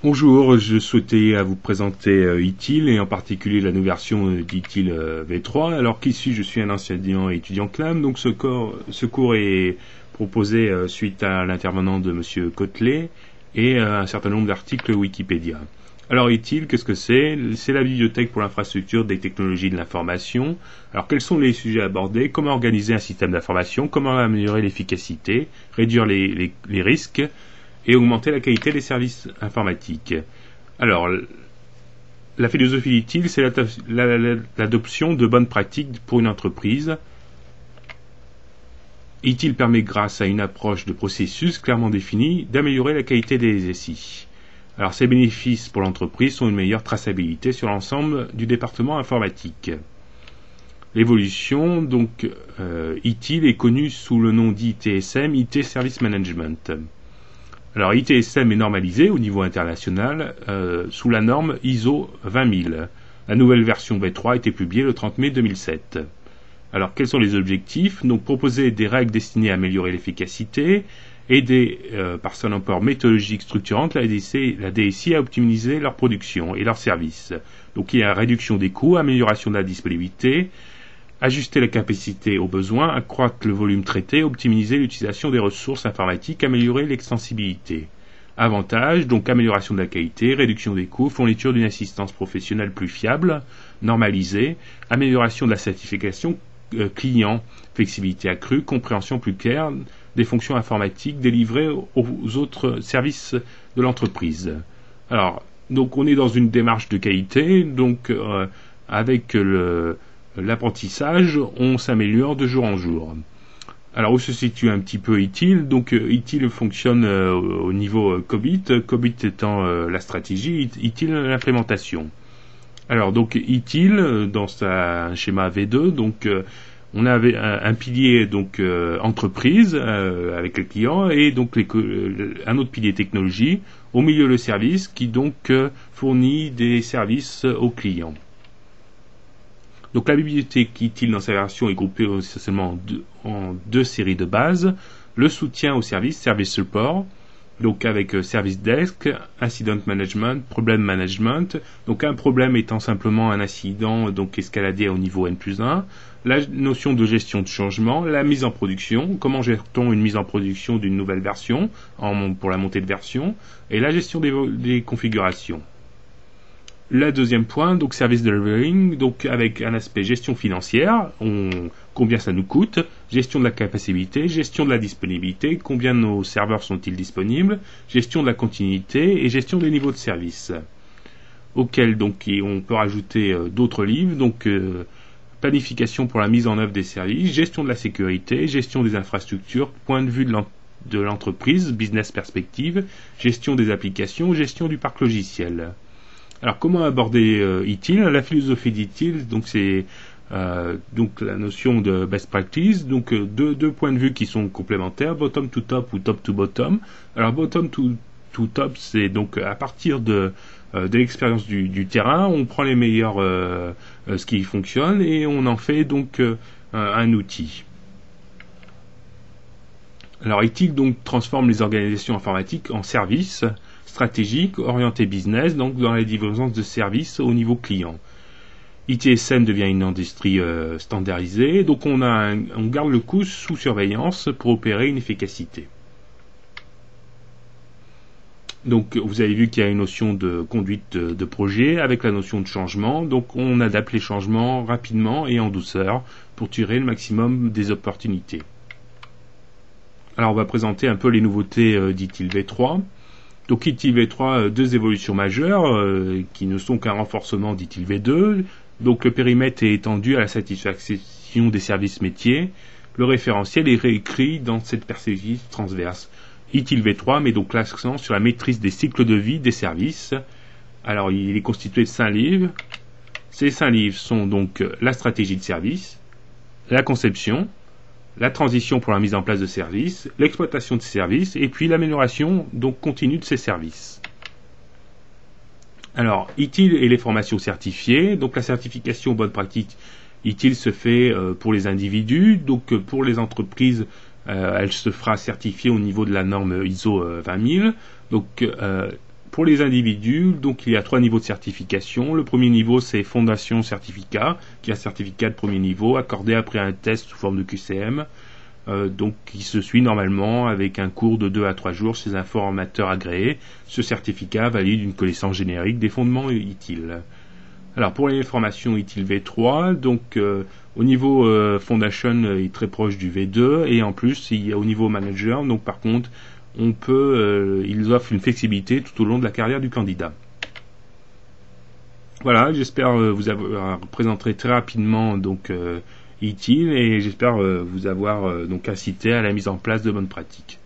Bonjour, je souhaitais vous présenter ITIL et en particulier la nouvelle version d'ITIL V3. Alors qui suis-je? Je suis un enseignant et étudiant CLAM, donc ce cours est proposé suite à l'intervenant de Monsieur Côtelet et un certain nombre d'articles Wikipédia. Alors ITIL, qu'est-ce que c'est? C'est la bibliothèque pour l'infrastructure des technologies de l'information. Alors quels sont les sujets abordés? Comment organiser un système d'information? Comment améliorer l'efficacité? Réduire les risques? Et augmenter la qualité des services informatiques. Alors, la philosophie d'ITIL, c'est l'adoption de bonnes pratiques pour une entreprise. ITIL permet, grâce à une approche de processus clairement définie, d'améliorer la qualité des SI. Alors, ces bénéfices pour l'entreprise sont une meilleure traçabilité sur l'ensemble du département informatique. L'évolution, donc, ITIL est connue sous le nom d'ITSM, IT Service Management. Alors, ITSM est normalisé au niveau international sous la norme ISO 20000. La nouvelle version V3 a été publiée le 30 mai 2007. Alors, quels sont les objectifs? Donc, proposer des règles destinées à améliorer l'efficacité, aider par son apport méthodologique structurante la DSI à optimiser leur production et leurs services. Donc, il y a réduction des coûts, amélioration de la disponibilité, ajuster la capacité aux besoins, accroître le volume traité, optimiser l'utilisation des ressources informatiques, améliorer l'extensibilité. Avantages, donc amélioration de la qualité, réduction des coûts, fourniture d'une assistance professionnelle plus fiable, normalisée, amélioration de la certification client, flexibilité accrue, compréhension plus claire des fonctions informatiques délivrées aux autres services de l'entreprise. Alors, donc on est dans une démarche de qualité, donc avec l'apprentissage, on s'améliore de jour en jour. Alors, où se situe un petit peu ITIL? Donc, ITIL fonctionne au niveau COBIT, COBIT étant la stratégie, ITIL l'implémentation. Alors, donc, ITIL, dans un schéma V2, donc, on avait un pilier, donc, entreprise, avec le client, et donc, un autre pilier technologie, au milieu le service, qui donc fournit des services aux clients. Donc la bibliothèque ITIL dans sa version est groupée essentiellement en deux séries de bases. Le soutien au service, service support, donc avec service desk, incident management, problem management. Donc un problème étant simplement un incident donc escaladé au niveau N+1. La notion de gestion de changement, la mise en production, comment gère-t-on une mise en production d'une nouvelle version pour la montée de version, et la gestion des configurations. Le deuxième point, donc service delivering, donc avec un aspect gestion financière, combien ça nous coûte, gestion de la capacité, gestion de la disponibilité, combien nos serveurs sont-ils disponibles, gestion de la continuité et gestion des niveaux de service. Auquel donc on peut rajouter d'autres livres, donc planification pour la mise en œuvre des services, gestion de la sécurité, gestion des infrastructures, point de vue de l'entreprise, business perspective, gestion des applications, gestion du parc logiciel. Alors, comment aborder ITIL? La philosophie d'ITIL, donc c'est donc la notion de best practice, donc deux points de vue qui sont complémentaires, bottom to top ou top to bottom. Alors, bottom to top, c'est donc à partir de l'expérience du terrain, on prend les meilleurs, ce qui fonctionne, et on en fait donc un outil. Alors, ITIL donc transforme les organisations informatiques en services stratégique, orienté business, donc dans la livraison de services au niveau client. ITSM devient une industrie standardisée, donc on garde le coût sous surveillance pour opérer une efficacité. Donc vous avez vu qu'il y a une notion de conduite de projet avec la notion de changement, donc on adapte les changements rapidement et en douceur pour tirer le maximum des opportunités. Alors on va présenter un peu les nouveautés d'ITIL V3. Donc ITIL V3, deux évolutions majeures qui ne sont qu'un renforcement d'ITIL V2. Donc le périmètre est étendu à la satisfaction des services métiers. Le référentiel est réécrit dans cette perspective transverse. ITIL V3 met donc l'accent sur la maîtrise des cycles de vie des services. Alors il est constitué de 5 livres. Ces 5 livres sont donc la stratégie de service, la conception, la transition pour la mise en place de services, l'exploitation de ces services, et puis l'amélioration donc continue de ces services. Alors, ITIL et les formations certifiées, donc la certification bonne pratique, ITIL se fait pour les individus, donc pour les entreprises, elle se fera certifier au niveau de la norme ISO 20000, donc Pour les individus, donc il y a 3 niveaux de certification. Le premier niveau, c'est Fondation Certificat, qui est un certificat de premier niveau accordé après un test sous forme de QCM, donc qui se suit normalement avec un cours de 2 à 3 jours chez un formateur agréé. Ce certificat valide une connaissance générique des fondements ITIL. Alors pour les formations ITIL V3, donc au niveau Foundation, il est très proche du V2, et en plus il y a au niveau Manager, donc par contre ils offrent une flexibilité tout au long de la carrière du candidat. Voilà, j'espère vous avoir présenté très rapidement donc ITIL, et j'espère vous avoir donc incité à la mise en place de bonnes pratiques.